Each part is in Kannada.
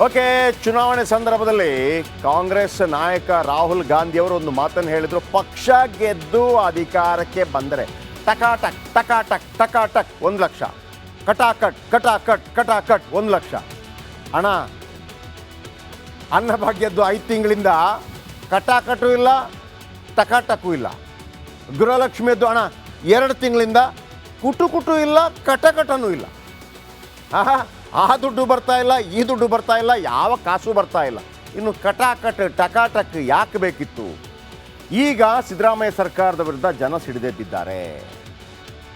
ಓಕೆ, ಚುನಾವಣೆ ಸಂದರ್ಭದಲ್ಲಿ ಕಾಂಗ್ರೆಸ್ ನಾಯಕ ರಾಹುಲ್ ಗಾಂಧಿ ಅವರು ಒಂದು ಮಾತನ್ನು ಹೇಳಿದ್ರು. ಪಕ್ಷ ಗೆದ್ದು ಅಧಿಕಾರಕ್ಕೆ ಬಂದರೆ ಟಕಾಟಕ್ ಟಕಾಟಕ್ ಟಕಾಟಕ್ 1 ಲಕ್ಷ, ಕಟಾಕಟ್ ಕಟಾಕಟ್ ಕಟಾಕಟ್ 1 ಲಕ್ಷ. ಅಣ್ಣ, ಅನ್ನಭಾಗ್ಯದ್ದು 5 ತಿಂಗಳಿಂದ ಕಟಾಕಟು ಇಲ್ಲ, ಟಕಾಟಕ್ಕೂ ಇಲ್ಲ. ಗೃಹಲಕ್ಷ್ಮಿಯದ್ದು ಹಣ 2 ತಿಂಗಳಿಂದ ಕುಟು ಇಲ್ಲ, ಕಟಕಟನೂ ಇಲ್ಲ. ಆ ದುಡ್ಡು ಬರ್ತಾ ಇಲ್ಲ, ಈ ದುಡ್ಡು ಬರ್ತಾ ಇಲ್ಲ, ಯಾವ ಕಾಸು ಬರ್ತಾ ಇಲ್ಲ. ಇನ್ನು ಕಟಾಕಟ್ ಟಕಾಟಕ್ ಯಾಕೆ ಬೇಕಿತ್ತು? ಈಗ ಸಿದ್ದರಾಮಯ್ಯ ಸರ್ಕಾರದ ವಿರುದ್ಧ ಜನ ಸಿಡಿದೆದ್ದಿದ್ದಾರೆ.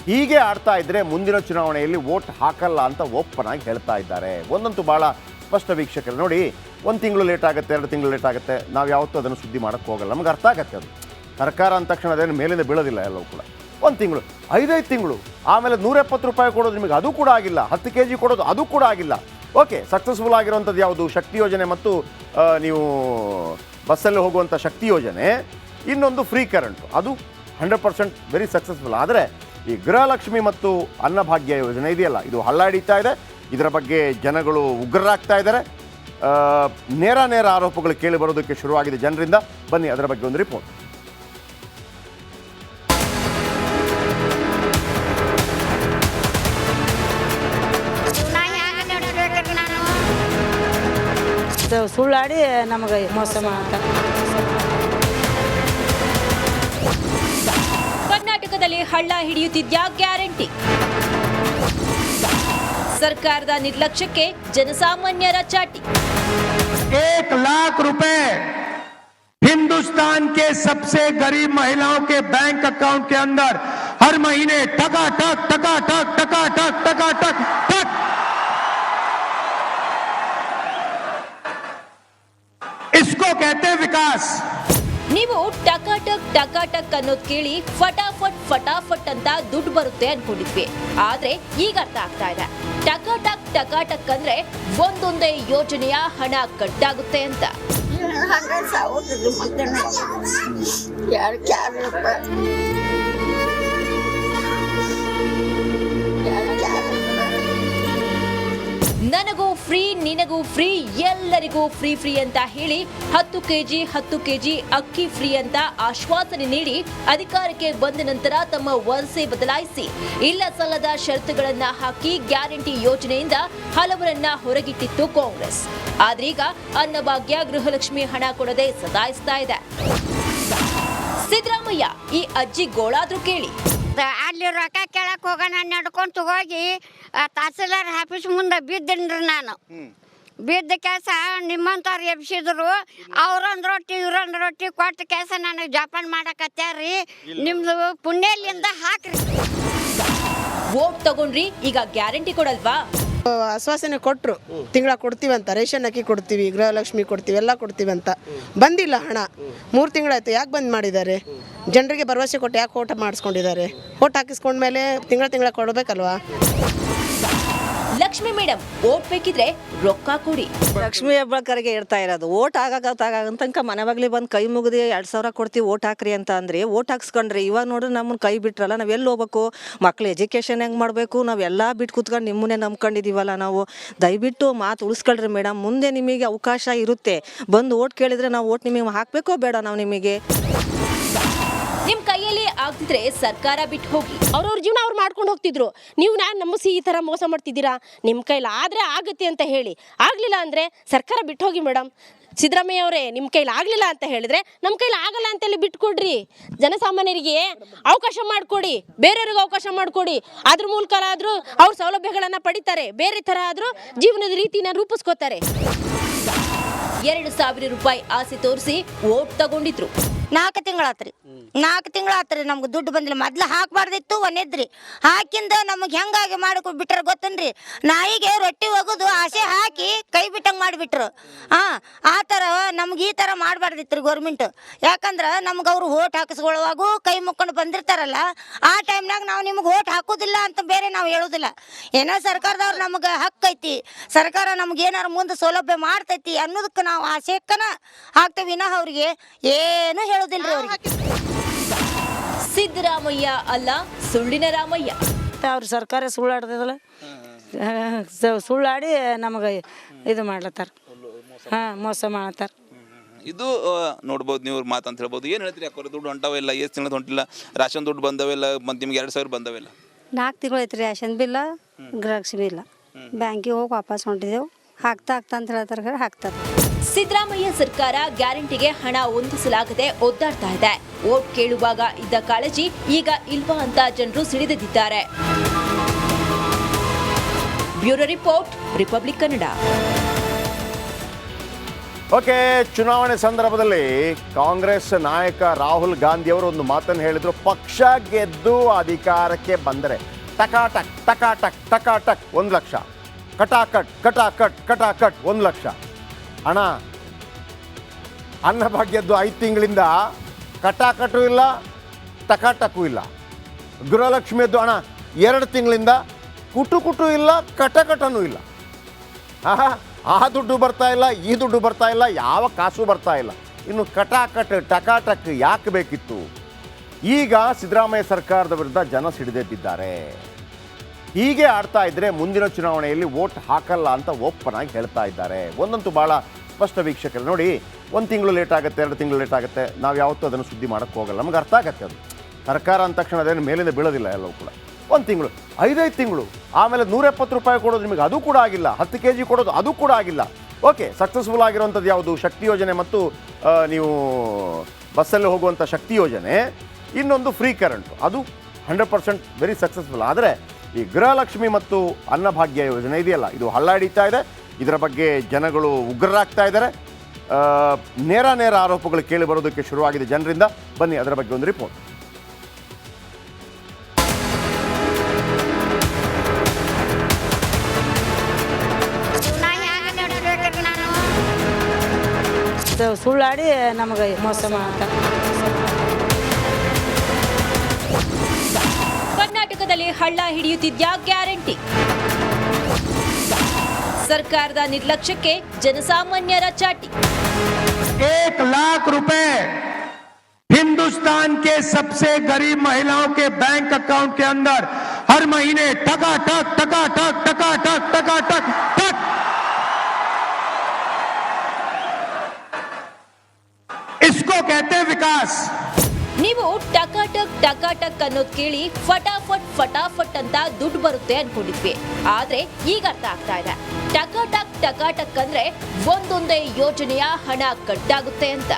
ಹೀಗೆ ಆಡ್ತಾ ಇದ್ದರೆ ಮುಂದಿನ ಚುನಾವಣೆಯಲ್ಲಿ ವೋಟ್ ಹಾಕಲ್ಲ ಅಂತ ಓಪನ್ ಆಗಿ ಹೇಳ್ತಾ ಇದ್ದಾರೆ. ಒಂದಂತೂ ಭಾಳ ಸ್ಪಷ್ಟ ವೀಕ್ಷಕರು ನೋಡಿ, 1 ತಿಂಗಳು ಲೇಟ್ ಆಗುತ್ತೆ, 2 ತಿಂಗಳು ಲೇಟ್ ಆಗುತ್ತೆ, ನಾವು ಯಾವತ್ತೂ ಅದನ್ನು ಸುದ್ದಿ ಮಾಡೋಕ್ಕೆ ಹೋಗಲ್ಲ. ನಮ್ಗೆ ಅರ್ಥ ಆಗುತ್ತೆ. ಅದು ಸರ್ಕಾರ ಅಂದ ತಕ್ಷಣ ಅದೇನು ಮೇಲಿಂದ ಬೀಳೋದಿಲ್ಲ. ಎಲ್ಲವೂ ಕೂಡ 1 ತಿಂಗಳು, 5 ತಿಂಗಳು, ಆಮೇಲೆ 170 ರೂಪಾಯಿ ಕೊಡೋದು ನಿಮಗೆ, ಅದು ಕೂಡ ಆಗಿಲ್ಲ. 10 kg ಕೊಡೋದು, ಅದು ಕೂಡ ಆಗಿಲ್ಲ. ಓಕೆ, ಸಕ್ಸಸ್ಫುಲ್ ಆಗಿರುವಂಥದ್ದು ಯಾವುದು? ಶಕ್ತಿ ಯೋಜನೆ ಮತ್ತು ನೀವು ಬಸ್ಸಲ್ಲಿ ಹೋಗುವಂಥ ಶಕ್ತಿ ಯೋಜನೆ. ಇನ್ನೊಂದು ಫ್ರೀ ಕರೆಂಟು, ಅದು 100% ವೆರಿ ಸಕ್ಸಸ್ಫುಲ್. ಆದರೆ ಈ ಗೃಹಲಕ್ಷ್ಮಿ ಮತ್ತು ಅನ್ನಭಾಗ್ಯ ಯೋಜನೆ ಇದೆಯಲ್ಲ, ಇದು ಹಳ್ಳ ಹಿಡಿತಾ ಇದೆ. ಇದರ ಬಗ್ಗೆ ಜನಗಳು ಉಗ್ರರಾಗ್ತಾ ಇದ್ದಾರೆ. ನೇರ ಆರೋಪಗಳು ಕೇಳಿ ಬರೋದಕ್ಕೆ ಶುರುವಾಗಿದೆ ಜನರಿಂದ. ಬನ್ನಿ ಅದರ ಬಗ್ಗೆ ಒಂದು ರಿಪೋರ್ಟ್. ಸುಳ್ಳಾಡಿ ನಮಗೆ ಮೋಸ ಮಾಡ್ತಾರೆ. ಕರ್ನಾಟಕದಲ್ಲಿ ಹಳ್ಳ ಹಿಡಿಯುತ್ತಿದ್ಯಾ ಗ್ಯಾರಂಟಿ? ಸರ್ಕಾರದ ನಿರ್ಲಕ್ಷ್ಯಕ್ಕೆ ಜನಸಾಮಾನ್ಯರ ಚಾಟಿ. 1 लाख रुपए हिंदुस्तान के सबसे गरीब महिलाओं के बैंक अकाउंट के अंदर हर महीने टकाटक टकाटक टकाटक टकाटक टक. इसको कहते हैं विकास. ನೀವು ಟಕಾಟಕ್ ಅನ್ನೋದು ಕೇಳಿ ಫಟಾಫಟ್ ಅಂತ ದುಡ್ಡು ಬರುತ್ತೆ ಅನ್ಕೊಂಡಿದ್ವಿ. ಆದ್ರೆ ಈಗ ಅರ್ಥ ಆಗ್ತಾ ಇದೆ, ಟಕಾಟಕ್ ಅಂದ್ರೆ ಒಂದೊಂದೇ ಯೋಜನೆಯ ಹಣ ಕಟ್ಟಾಗುತ್ತೆ ಅಂತ. ನನಗೂ ಫ್ರೀ, ನಿನಗೂ ಫ್ರೀ, ಎಲ್ಲರಿಗೂ ಫ್ರೀ ಅಂತ ಹೇಳಿ 10 kg ಅಕ್ಕಿ ಫ್ರೀ ಅಂತ ಆಶ್ವಾಸನೆ ನೀಡಿ ಅಧಿಕಾರಕ್ಕೆ ಬಂದ ನಂತರ ತಮ್ಮ ವರಸೆ ಬದಲಾಯಿಸಿ ಇಲ್ಲ ಸಲ್ಲದ ಷರತ್ತುಗಳನ್ನ ಹಾಕಿ ಗ್ಯಾರಂಟಿ ಯೋಜನೆಯಿಂದ ಹಲವರನ್ನ ಹೊರಗಿಟ್ಟಿತ್ತು ಕಾಂಗ್ರೆಸ್. ಆದ್ರೀಗ ಅನ್ನಭಾಗ್ಯ, ಗೃಹಲಕ್ಷ್ಮಿ ಹಣ ಕೊಡದೆ ಸತಾಯಿಸ್ತಾ ಇದೆ. ಸಿದ್ದರಾಮಯ್ಯ ಈ ಅಜ್ಜಿ ಗೋಳಾದ್ರೂ ಕೇಳಿ. ಅಲ್ಲಿ ರೊಕ್ಕ ಕೇಳಕ್ ಹೋಗೋಣ ನಡ್ಕೊಂತ ಹೋಗಿ ತಹಸೀಲ್ದಾರ್ ಆಫೀಸ್ ಮುಂದೆ ಬಿದ್ದನ್ರಿ. ನಾನು ಬಿದ್ದ ಕೆಲಸ ನಿಮ್ಮಂತವ್ರು ಎಬ್ಸಿದ್ರು. ಅವ್ರೊಂದು ರೊಟ್ಟಿ ಇವ್ರೊಂದು ರೊಟ್ಟಿ ಕೊಟ್ಟ ಕೆಲಸ ನನಗೆ ಜೋಪಾನ ಮಾಡಕತ್ಯಾರ್ರಿ. ನಿಮ್ದು ಪುಣ್ಯಲಿಂದ ಹಾಕ್ರಿ. ವೋಟ್ ತಗೊಂಡ್ರಿ, ಈಗ ಗ್ಯಾರಂಟಿ ಕೊಡಲ್ವಾ? ಆಶ್ವಾಸನೆ ಕೊಟ್ಟರು, ತಿಂಗಳ ಕೊಡ್ತೀವಿ ಅಂತ, ರೇಷನ್ ಅಕ್ಕಿ ಕೊಡ್ತೀವಿ, ಗೃಹಲಕ್ಷ್ಮಿ ಕೊಡ್ತೀವಿ, ಎಲ್ಲ ಕೊಡ್ತೀವಿ ಅಂತ. ಬಂದಿಲ್ಲ ಹಣ. 3 ತಿಂಗಳಾಯ್ತು. ಯಾಕೆ ಬಂದ್ ಮಾಡಿದ್ದಾರೆ? ಜನರಿಗೆ ಭರವಸೆ ಕೊಟ್ಟು ಯಾಕೆ ಓಟ್ ಮಾಡಿಸ್ಕೊಂಡಿದ್ದಾರೆ? ಓಟ್ ಹಾಕಿಸ್ಕೊಂಡ್ಮೇಲೆ ತಿಂಗಳ ಕೊಡಬೇಕಲ್ವಾ? ಲಕ್ಷ್ಮಿ ಮೇಡಮ್, ಓಟ್ ಬೇಕಿದ್ರೆ ರೊಕ್ಕ ಕೊಡಿ. ಲಕ್ಷ್ಮಿ ಹೆಬ್ಬಾಳ್ಕರ್ಗೆ ಹೇಳ್ತಾ ಇರೋದು, ಓಟ್ ತನಕ ಮನೆ ಬಾಗ್ಲಿ ಬಂದು ಕೈ ಮುಗಿದು 2,000 ಕೊಡ್ತೀವಿ ಓಟ್ ಹಾಕ್ರಿ ಅಂತ ಅಂದ್ರೆ ಓಟ್ ಹಾಕ್ಸ್ಕೊಂಡ್ರಿ. ಇವಾಗ ನೋಡ್ರಿ ನಮ್ಮನ್ನ ಕೈ ಬಿಟ್ರಲ್ಲ, ನಾವ್ ಎಲ್ಲಿ ಹೋಗ್ಬೇಕು? ಮಕ್ಳು ಎಜುಕೇಶನ್ ಹೆಂಗ್ ಮಾಡ್ಬೇಕು? ನಾವೆಲ್ಲ ಬಿಟ್ಟು ಕೂತ್ಕೊಂಡು ನಿಮ್ಮನ್ನೇ ನಂಬ್ಕೊಂಡಿದೀವಲ್ಲ ನಾವು. ದಯವಿಟ್ಟು ಮಾತು ಉಳಿಸ್ಕೊಳ್ರಿ ಮೇಡಮ್. ಮುಂದೆ ನಿಮಗೆ ಅವಕಾಶ ಇರುತ್ತೆ, ಬಂದು ಓಟ್ ಕೇಳಿದ್ರೆ ನಾವು ಓಟ್ ನಿಮಗೆ ಹಾಕ್ಬೇಕೋ ಬೇಡ? ನಾವು ನಿಮಗೆ ನಿಮ್ ಕೈಯಲ್ಲಿ ಆಗ್ತಿದ್ರೆ ಸರ್ಕಾರ ಬಿಟ್ಟು ಹೋಗಿ, ಅವ್ರವ್ರ ಜೀವನ ಅವ್ರು ಮಾಡ್ಕೊಂಡು ಹೋಗ್ತಿದ್ರು. ನೀವು ನಾನು ನಮ್ಮಸಿ ಈ ಥರ ಮೋಸ ಮಾಡ್ತಿದ್ದೀರಾ? ನಿಮ್ಮ ಕೈಲಿ ಆದರೆ ಆಗುತ್ತೆ ಅಂತ ಹೇಳಿ, ಆಗಲಿಲ್ಲ ಅಂದರೆ ಸರ್ಕಾರ ಬಿಟ್ಟು ಹೋಗಿ ಮೇಡಮ್. ಸಿದ್ದರಾಮಯ್ಯ ಅವರೇ, ನಿಮ್ಮ ಕೈಲಿ ಆಗಲಿಲ್ಲ ಅಂತ ಹೇಳಿದ್ರೆ ನಮ್ಮ ಕೈಲಿ ಆಗಲ್ಲ ಅಂತೇಳಿ ಬಿಟ್ಕೊಡ್ರಿ. ಜನಸಾಮಾನ್ಯರಿಗೆ ಅವಕಾಶ ಮಾಡಿಕೊಡಿ, ಬೇರೆಯವ್ರಿಗೆ ಅವಕಾಶ ಮಾಡಿಕೊಡಿ. ಅದ್ರ ಮೂಲಕ ಆದರೂ ಅವ್ರ ಸೌಲಭ್ಯಗಳನ್ನು ಪಡಿತಾರೆ, ಬೇರೆ ಥರ ಆದರೂ ಜೀವನದ ರೀತಿನ ರೂಪಿಸ್ಕೋತಾರೆ. 2,000 ರೂಪಾಯಿ ಆಸೆ ತೋರಿಸಿ ವೋಟ್ ತಗೊಂಡಿದ್ರು. 4 ತಿಂಗಳಾತ್ರಿ ನಮ್ಗೆ ದುಡ್ಡು ಬಂದಿಲ್ಲ. ಮೊದ್ಲು ಹಾಕ್ಬಾರ್ದಿತ್ತು, ಒನೆದ್ರಿ ಹಾಕಿಂದ ನಮಗೆ ಹೆಂಗಾಗಿ ಮಾಡಿ ಬಿಟ್ರ ಗೊತ್ತನ್ರಿ? ನಾಯಿಗೆ ರೊಟ್ಟಿ ಹೋಗೋದು ಆಸೆ ಹಾಕಿ ಕೈ ಬಿಟ್ಟಂಗೆ ಮಾಡಿಬಿಟ್ರು. ಆ ಥರ ನಮ್ಗೆ ಈ ಥರ ಮಾಡಬಾರ್ದಿತ್ತು ಗೌರ್ಮೆಂಟ್. ಯಾಕಂದ್ರೆ ನಮ್ಗೆ ಅವ್ರು ಓಟ್ ಹಾಕಿಸ್ಕೊಳ್ಳುವಾಗೂ ಕೈ ಮುಕ್ಕೊಂಡು ಬಂದಿರ್ತಾರಲ್ಲ, ಆ ಟೈಮ್ನಾಗ ನಾವು ನಿಮ್ಗೆ ಓಟ್ ಹಾಕೋದಿಲ್ಲ ಅಂತ ಬೇರೆ ನಾವು ಹೇಳೋದಿಲ್ಲ. ಏನೋ ಸರ್ಕಾರದವ್ರು ನಮಗೆ ಹಕ್ಕೈತಿ, ಸರ್ಕಾರ ನಮ್ಗೆ ಏನಾರು ಮುಂದೆ ಸೌಲಭ್ಯ ಮಾಡ್ತೈತಿ ಅನ್ನೋದಕ್ಕೆ ನಾವು ಆಸೆಕ್ಕನ ಹಾಕ್ತೇವಿ. ವಿನಃ ಅವ್ರಿಗೆ ಏನು ಹೇಳೋದಿಲ್ರಿ. ಅವ್ರಿಗೆ ಸಿದ್ದರಾಮಯ್ಯ ಅಲ್ಲ, ಸುಳ್ಳಿನ ರಾಮಯ್ಯ. ಅವ್ರ ಸರ್ಕಾರ ಸುಳ್ಳಾಡ್ತದಲ್ಲ, ಸುಳ್ಳಾಡಿ ನಮಗೆ ಇದು ಮಾಡ್ಲತ್ತಾರ. ಹಾಂ ಮೋಸ ಮಾಡ್ತಾರೆ. ಇದು ನೋಡ್ಬೋದು ನೀವು ಮಾತು ಅಂತ ಹೇಳ್ಬೋದು. ಏನು ಹೇಳ್ತೀರಿ ಅಕ್ಕೋರ? ದುಡ್ಡು ಹೊಂಟವೆಲ್ಲ, ಎಷ್ಟು ತಿಂಗಳು ಹೊಂಟಿಲ್ಲ, ರಾಷನ್ ದುಡ್ಡು ಬಂದವೆಲ್ಲ, ಮತ್ತು ನಿಮ್ಗೆ 2000 ಬಂದವೆಲ್ಲ? 4 ತಿಂಗಳು ಐತ್ರಿ ರೇಷನ್ ಬಿಲ್ಲ, ಗೃಹಲಕ್ಷ್ಮಿ ಇಲ್ಲ. ಬ್ಯಾಂಕಿಗೆ ಹೋಗಿ ವಾಪಸ್ ಹೊಂಟಿದ್ದೆವು. ಹಾಕ್ತಾ ಅಂತ ಹೇಳ್ತಾರೆ, ಹಾಕ್ತಾರೆ. ಸಿದ್ದರಾಮಯ್ಯ ಸರ್ಕಾರ ಗ್ಯಾರಂಟಿಗೆ ಹಣ ಹೊಂದಿಸಲಾಗದೆ ಒದ್ದಾಡ್ತಾ ಇದೆ. ವೋಟ್ ಕೇಳುವಾಗ ಇದ್ದ ಕಾಳಜಿ ಈಗ ಇಲ್ವಾ ಅಂತ ಜನರು ಸಿಡಿದೆದ್ದಿದ್ದಾರೆ. Bureau report, Republic Kannada. Okay, ಚುನಾವಣೆ ಸಂದರ್ಭದಲ್ಲಿ ಕಾಂಗ್ರೆಸ್ ನಾಯಕ ರಾಹುಲ್ ಗಾಂಧಿ ಅವರು ಒಂದು ಮಾತನ್ನು ಹೇಳಿದ್ರು. ಪಕ್ಷ ಗೆದ್ದು ಅಧಿಕಾರಕ್ಕೆ ಬಂದರೆ ಟಕಾಟಕ್ ಟಕಾಟಕ್ ಟಕಾಟಕ್ 1 ಲಕ್ಷ, ಕಟಾಕಟ್ ಕಟಾಕಟ್ ಕಟಾಕಟ್ 1 ಲಕ್ಷ. ಅಣ್ಣ, ಅನ್ನಭಾಗ್ಯದ್ದು 5 ತಿಂಗಳಿಂದ ಕಟಾಕಟು ಇಲ್ಲ, ಟಕಾಟಕ್ಕೂ ಇಲ್ಲ. ಗೃಹಲಕ್ಷ್ಮಿಯದ್ದು ಹಣ 2 ತಿಂಗಳಿಂದ ಕುಟು ಇಲ್ಲ, ಕಟಕಟನೂ ಇಲ್ಲ. ಆ ದುಡ್ಡು ಬರ್ತಾ ಇಲ್ಲ, ಈ ದುಡ್ಡು ಬರ್ತಾ ಇಲ್ಲ, ಯಾವ ಕಾಸು ಬರ್ತಾ ಇಲ್ಲ. ಇನ್ನು ಕಟಾಕಟ್ ಟಕಾಟಕ್ ಯಾಕೆ ಬೇಕಿತ್ತು? ಈಗ ಸಿದ್ದರಾಮಯ್ಯ ಸರ್ಕಾರದ ವಿರುದ್ಧ ಜನ ಸಿಡಿದೆದ್ದಿದ್ದಾರೆ. ಹೀಗೆ ಆಡ್ತಾ ಇದ್ರೆ ಮುಂದಿನ ಚುನಾವಣೆಯಲ್ಲಿ ವೋಟ್ ಹಾಕಲ್ಲ ಅಂತ ಓಪನ್ ಆಗಿ ಹೇಳ್ತಾ ಇದ್ದಾರೆ. ಒಂದಂತೂ ಭಾಳ ಸ್ಪಷ್ಟ ವೀಕ್ಷಕರು ನೋಡಿ, 1 ತಿಂಗಳು ಲೇಟ್ ಆಗುತ್ತೆ, 2 ತಿಂಗಳು ಲೇಟ್ ಆಗುತ್ತೆ, ನಾವು ಯಾವತ್ತೂ ಅದನ್ನು ಸುದ್ದಿ ಮಾಡೋಕ್ಕೆ ಹೋಗಲ್ಲ. ನಮ್ಗೆ ಅರ್ಥ ಆಗುತ್ತೆ. ಅದು ಸರ್ಕಾರ ಅಂದ ತಕ್ಷಣ ಅದೇನು ಮೇಲಿಂದ ಬೀಳೋದಿಲ್ಲ. ಎಲ್ಲವೂ ಕೂಡ 1 ತಿಂಗಳು, 5 ತಿಂಗಳು, ಆಮೇಲೆ 170 ರೂಪಾಯಿ ಕೊಡೋದು ನಿಮಗೆ, ಅದು ಕೂಡ ಆಗಿಲ್ಲ. 10 kg ಕೊಡೋದು, ಅದು ಕೂಡ ಆಗಿಲ್ಲ. ಓಕೆ, ಸಕ್ಸಸ್ಫುಲ್ ಆಗಿರುವಂಥದ್ದು ಯಾವುದು? ಶಕ್ತಿ ಯೋಜನೆ ಮತ್ತು ನೀವು ಬಸ್ಸಲ್ಲಿ ಹೋಗುವಂಥ ಶಕ್ತಿ ಯೋಜನೆ. ಇನ್ನೊಂದು ಫ್ರೀ ಕರೆಂಟು, ಅದು 100% ವೆರಿ ಸಕ್ಸಸ್ಫುಲ್. ಆದರೆ ಈ ಗೃಹಲಕ್ಷ್ಮಿ ಮತ್ತು ಅನ್ನಭಾಗ್ಯ ಯೋಜನೆ ಇದೆಯಲ್ಲ, ಇದು ಹಳ್ಳ ಹಿಡಿತಾ ಇದೆ. ಇದರ ಬಗ್ಗೆ ಜನಗಳು ಉಗ್ರರಾಗ್ತಾ ಇದ್ದಾರೆ. ನೇರ ಆರೋಪಗಳು ಕೇಳಿ ಬರೋದಕ್ಕೆ ಶುರುವಾಗಿದೆ ಜನರಿಂದ. ಬನ್ನಿ ಅದರ ಬಗ್ಗೆ ಒಂದು ರಿಪೋರ್ಟ್. ಸುಳ್ಳಾಡಿ ನಮಗೆ ಮೋಸ ಮಾಡ್ತಾರೆ. ಕರ್ನಾಟಕದಲ್ಲಿ ಹಳ್ಳ ಹಿಡಿಯುತ್ತಿದ್ಯಾ ಗ್ಯಾರಂಟಿ? ಸರ್ಕಾರದ ನಿರ್ಲಕ್ಷ್ಯಕ್ಕೆ ಜನಸಾಮಾನ್ಯರ ಚಾಟಿ. 1 लाख रुपए हिंदुस्तान के सबसे गरीब महिलाओं के बैंक अकाउंट के अंदर हर महीने टकाटक टकाटक टकाटक टकाटक टक। इसको कहते हैं विकास। ನೀವು ಟಕಾಟಕ್ ಅನ್ನೋದು ಕೇಳಿ ಫಟಾಫಟ್ ಅಂತ ದುಡ್ಡು ಬರುತ್ತೆ ಅನ್ಕೊಂಡಿದ್ವಿ. ಆದ್ರೆ ಈಗ ಅರ್ಥ ಆಗ್ತಾ ಇದೆ, ಟಕಾಟಕ್ ಅಂದ್ರೆ ಒಂದೊಂದೇ ಯೋಜನೆಯ ಹಣ ಕಟ್ಟಾಗುತ್ತೆ ಅಂತ.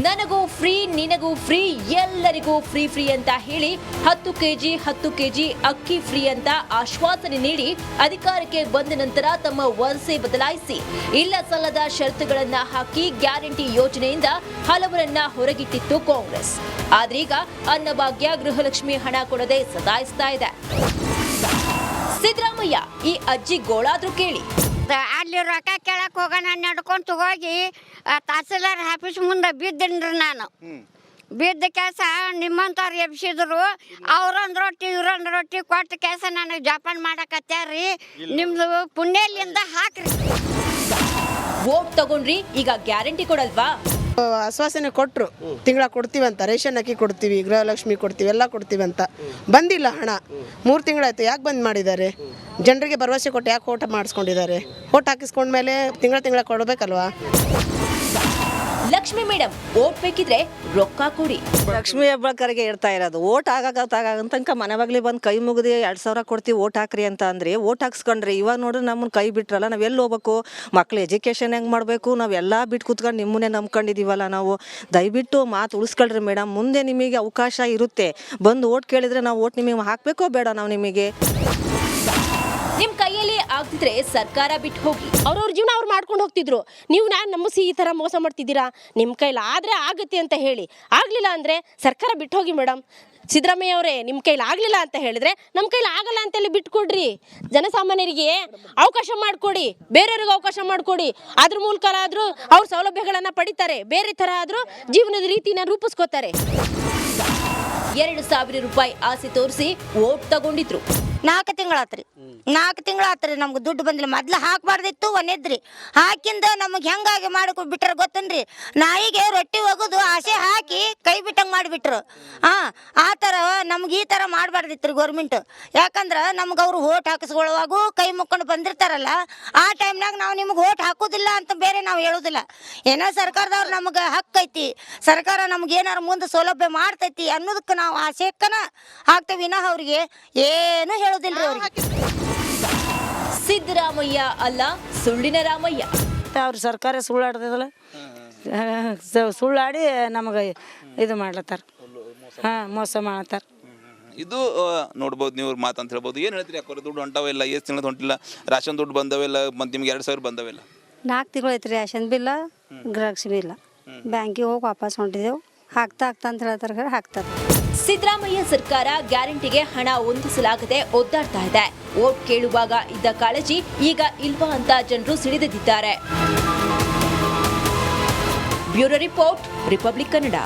ನನಗೂ ಫ್ರೀ, ನಿನಗೂ ಫ್ರೀ, ಎಲ್ಲರಿಗೂ ಫ್ರೀ ಅಂತ ಹೇಳಿ 10 ಕೆಜಿ ಅಕ್ಕಿ ಫ್ರೀ ಅಂತ ಆಶ್ವಾಸನೆ ನೀಡಿ ಅಧಿಕಾರಕ್ಕೆ ಬಂದ ನಂತರ ತಮ್ಮ ವರಸೆ ಬದಲಾಯಿಸಿ ಇಲ್ಲ ಸಲ್ಲದ ಷರತ್ತುಗಳನ್ನ ಹಾಕಿ ಗ್ಯಾರಂಟಿ ಯೋಜನೆಯಿಂದ ಹಲವರನ್ನ ಹೊರಗಿಟ್ಟಿತ್ತು ಕಾಂಗ್ರೆಸ್. ಆದ್ರೀಗ ಅನ್ನಭಾಗ್ಯ, ಗೃಹಲಕ್ಷ್ಮಿ ಹಣ ಕೊಡದೆ ಸತಾಯಿಸ್ತಾ ಇದೆ. ಸಿದ್ದರಾಮಯ್ಯ ಈ ಅಜ್ಜಿ ಗೋಳಾದ್ರೂ ಕೇಳಿ. ಅಲ್ಲಿ ರೊಕ್ಕ ಕೇಳಕ್ ಹೋಗೋಣ ನಡ್ಕೊಂತ ಹೋಗಿ ತಹಸೀಲ್ದಾರ್ ಆಫೀಸ್ ಮುಂದೆ ಬಿದ್ದೇನ್ರಿ ನಾನು. ಬಿದ್ದ ಕೆಲಸ ನಿಮ್ಮಂತವ್ರು ಎಬ್ಸಿದ್ರು. ಅವ್ರೊಂದು ರೊಟ್ಟಿ ಇವ್ರೊಂದು ರೊಟ್ಟಿ ಕೊಟ್ಟ ಕೆಲಸ ನನಗೆ ಜಪಾನ್ ಮಾಡಕತ್ಯಾರ್ರಿ. ನಿಮ್ದು ಪುಣ್ಯಲಿಂದ ಹಾಕ್ರಿ. ವೋಟ್ ತಗೊಂಡ್ರಿ, ಈಗ ಗ್ಯಾರಂಟಿ ಕೊಡಲ್ವಾ? ಆಶ್ವಾಸನೆ ಕೊಟ್ಟರು, ತಿಂಗಳ ಕೊಡ್ತೀವಂತ, ರೇಷನ್ ಅಕ್ಕಿ ಕೊಡ್ತೀವಿ, ಗೃಹಲಕ್ಷ್ಮಿ ಕೊಡ್ತೀವಿ, ಎಲ್ಲ ಕೊಡ್ತೀವಂತ. ಬಂದಿಲ್ಲ ಹಣ. 3 ತಿಂಗಳಾಯ್ತು. ಯಾಕೆ ಬಂದ್ ಮಾಡಿದ್ದಾರೆ? ಜನರಿಗೆ ಭರವಸೆ ಕೊಟ್ಟು ಯಾಕೆ ಓಟ್ ಮಾಡಿಸ್ಕೊಂಡಿದ್ದಾರೆ? ಓಟ್ ಹಾಕಿಸ್ಕೊಂಡ್ಮೇಲೆ ತಿಂಗಳ ಕೊಡಬೇಕಲ್ವಾ? ಲಕ್ಷ್ಮಿ ಮೇಡಮ್, ಓಟ್ ಬೇಕಿದ್ರೆ ರೊಕ್ಕ ಕೊಡಿ. ಲಕ್ಷ್ಮಿ ಹೆಬ್ಬಾಳ್ಕರ್ಗೆ ಹೇಳ್ತಾ ಇರೋದು, ಓಟ್ ತನಕ ಮನೆ ಬಾಗ್ಲಿ ಬಂದು ಕೈ ಮುಗಿದು 2000 ಕೊಡ್ತೀವಿ ಓಟ್ ಹಾಕ್ರಿ ಅಂತ ಅಂದ್ರೆ ಓಟ್ ಹಾಕ್ಸ್ಕೊಂಡ್ರಿ. ಇವಾಗ ನೋಡ್ರಿ ನಮ್ಮನ್ನ ಕೈ ಬಿಟ್ರಲ್ಲ, ನಾವ್ ಎಲ್ಲಿ ಹೋಗ್ಬೇಕು? ಮಕ್ಳು ಎಜುಕೇಶನ್ ಹೆಂಗ್ ಮಾಡ್ಬೇಕು? ನಾವೆಲ್ಲ ಬಿಟ್ಟು ಕೂತ್ಕೊಂಡು ನಿಮ್ಮನ್ನೇ ನಂಬ್ಕೊಂಡಿದೀವಲ್ಲ ನಾವು. ದಯವಿಟ್ಟು ಮಾತು ಉಳಿಸ್ಕೊಳ್ರಿ ಮೇಡಮ್. ಮುಂದೆ ನಿಮಗೆ ಅವಕಾಶ ಇರುತ್ತೆ, ಬಂದು ಓಟ್ ಕೇಳಿದ್ರೆ ನಾವು ಓಟ್ ನಿಮಗೆ ಹಾಕ್ಬೇಕೋ ಬೇಡ? ನಾವು ನಿಮಗೆ ನಿಮ್ ಕೈಯಲ್ಲಿ ಆಗ್ತಿದ್ರೆ ಸರ್ಕಾರ ಬಿಟ್ಟು ಹೋಗಿ. ಅವ್ರವ್ರ ಜೀವನ ಅವ್ರು ಮಾಡ್ಕೊಂಡು ಹೋಗ್ತಿದ್ರು. ನೀವು ನಾನು ನಂಬಿಸಿ ಈ ಥರ ಮೋಸ ಮಾಡ್ತಿದ್ದೀರಾ? ನಿಮ್ಮ ಕೈಲಿ ಆದರೆ ಆಗುತ್ತೆ ಅಂತ ಹೇಳಿ, ಆಗಲಿಲ್ಲ ಅಂದರೆ ಸರ್ಕಾರ ಬಿಟ್ಟು ಹೋಗಿ ಮೇಡಮ್. ಸಿದ್ದರಾಮಯ್ಯ ಅವರೇ, ನಿಮ್ಮ ಕೈಲಿ ಆಗಲಿಲ್ಲ ಅಂತ ಹೇಳಿದ್ರೆ ನಮ್ಮ ಕೈಲಿ ಆಗಲ್ಲ ಅಂತೇಳಿ ಬಿಟ್ಕೊಡ್ರಿ. ಜನಸಾಮಾನ್ಯರಿಗೆ ಅವಕಾಶ ಮಾಡಿಕೊಡಿ, ಬೇರೆಯವ್ರಿಗೆ ಅವಕಾಶ ಮಾಡಿಕೊಡಿ. ಅದ್ರ ಮೂಲಕ ಆದರೂ ಅವ್ರ ಸೌಲಭ್ಯಗಳನ್ನು ಪಡಿತಾರೆ, ಬೇರೆ ಥರ ಆದರೂ ಜೀವನದ ರೀತಿನ ರೂಪಿಸ್ಕೋತಾರೆ. 2,000 ರೂಪಾಯಿ ಆಸೆ ತೋರಿಸಿ ವೋಟ್ ತಗೊಂಡಿದ್ರು. 4 ತಿಂಗಳಾತ್ರಿ ನಮ್ಗೆ ದುಡ್ಡು ಬಂದಿಲ್ಲ. ಮೊದ್ಲು ಹಾಕ್ಬಾರ್ದಿತ್ತು, ಒನೆದ್ರಿ ಹಾಕಿಂದ ನಮಗೆ ಹೆಂಗಾಗಿ ಮಾಡಿಕೊಟ್ಟು ಬಿಟ್ರೆ ಗೊತ್ತನ್ರಿ. ನಾಯಿಗೆ ರೊಟ್ಟಿ ಒಗದು ಆಸೆ ಹಾಕಿ ಕೈ ಮಾಡಿಬಿಟ್ರು. ಆ ಥರ ನಮ್ಗೆ ಈ ಥರ ಮಾಡಬಾರ್ದಿತ್ತು ರೀ ಗೌರ್ಮೆಂಟ್. ಯಾಕಂದ್ರೆ ನಮ್ಗೆ ಅವ್ರು ಓಟ್ ಹಾಕಿಸ್ಕೊಳ್ಳುವಾಗೂ ಕೈ ಮುಕ್ಕೊಂಡು ಬಂದಿರ್ತಾರಲ್ಲ, ಆ ಟೈಮ್ನಾಗ ನಾವು ನಿಮ್ಗೆ ಓಟ್ ಹಾಕೋದಿಲ್ಲ ಅಂತ ಬೇರೆ ನಾವು ಹೇಳೋದಿಲ್ಲ. ಏನೋ ಸರ್ಕಾರದವ್ರು ನಮ್ಗೆ ಹಕ್ಕೈತಿ, ಸರ್ಕಾರ ನಮ್ಗೆ ಏನಾರು ಮುಂದೆ ಸೌಲಭ್ಯ ಮಾಡ್ತೈತಿ ಅನ್ನೋದಕ್ಕೆ ನಾವು ಆಸೆಕ್ಕನ ಹಾಕ್ತೇವೆ ವಿನಃ ಅವ್ರಿಗೆ ಏನು ಹೇಳೋದಿಲ್ಲ ರೀ ಅವ್ರಿಗೆ. ಸಿದ್ದರಾಮಯ್ಯ ಅಲ್ಲ, ಸುಳ್ಳಿನ ರಾಮಯ್ಯ. ಅವ್ರ ಸರ್ಕಾರ ಸುಳ್ಳಾಡ್ತದಲ್ಲ, ಸುಳ್ಳಾಡಿ ನಮಗೆ ಇದು ಮಾಡ್ಲತ್ತಾರ, ಮೋಸ ಮಾಡತ್ತಾರ. ಇದು ನೋಡ್ಬೋದು ನೀವು ಮಾತು ಅಂತ ಹೇಳ್ಬೋದು. ಏನು ಹೇಳ್ತೀರಿ ಯಾಕೋರ ದುಡ್ಡು ಹೊಂಟಾವೆಲ್ಲ, ಎಷ್ಟು ತಿಂಗಳು ಹೊಂಟಿಲ್ಲ, ರಾಷನ್ ದುಡ್ಡು ಬಂದವೆಲ್ಲ, ಮತ್ತು ನಿಮ್ಗೆ 2,000 ಬಂದವೆಲ್ಲ. 4 ತಿಂಗಳು ಐತ್ರಿ ರೇಷನ್ ಬಿಲ್ಲ, ಗೃಹಲಕ್ಷ್ಮಿ ಇಲ್ಲ. ಬ್ಯಾಂಕಿಗೆ ಹೋಗಿ ವಾಪಸ್ ಹೊಂಟಿದ್ದೆವು. ಹಾಕ್ತಾ ಅಂತ ಹೇಳ್ತಾರೆ, ಹಾಕ್ತಾರೆ. ಸಿದ್ದರಾಮಯ್ಯ ಸರ್ಕಾರ ಗ್ಯಾರಂಟಿಗೆ ಹಣ ಹೊಂದಿಸಲಾಗದೆ ಒದ್ದಾಡ್ತಾ ಇದೆ. ವೋಟ್ ಕೇಳುವಾಗ ಇದ್ದ ಕಾಳಜಿ ಈಗ ಇಲ್ವಾ ಅಂತ ಜನರು ಸಿಡಿದೆದ್ದಿದ್ದಾರೆ. Bureau report, Republic Kannada.